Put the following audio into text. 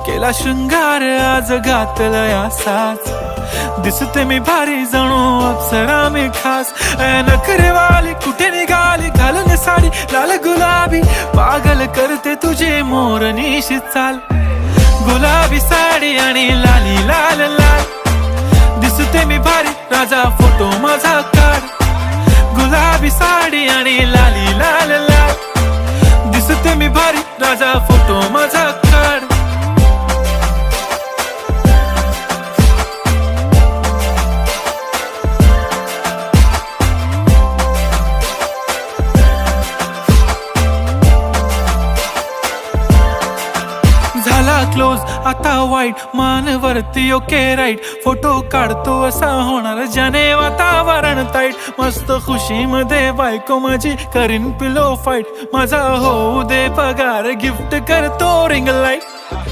केला शृंगार आज घातला असाच, दिसते मी भारी जणू अप्सरा मी खास. नखरेवाली कुठे निघाली घालून साडी लाल गुलाबी, पागल करते तुझे मोरनीशी चाल. गुलाबी साडी आणि लाली लाल लाल, दिसते मी भारी राजा फोटो माझा काढ. गुलाबी साडी आणि लाली लाल लाल, दिसते मी भारी राजा फोटो माझा काढ. झाला क्लोज आता वाईट, मान वरती ओके राईट. फोटो काढतो असा होणार ज्याने वातावरण ताईट. मस्त खुशी मध्ये बायको माझी करीन पिलो फाईट. माझा होऊ दे पगार गिफ्ट करतो रिंग लाईट.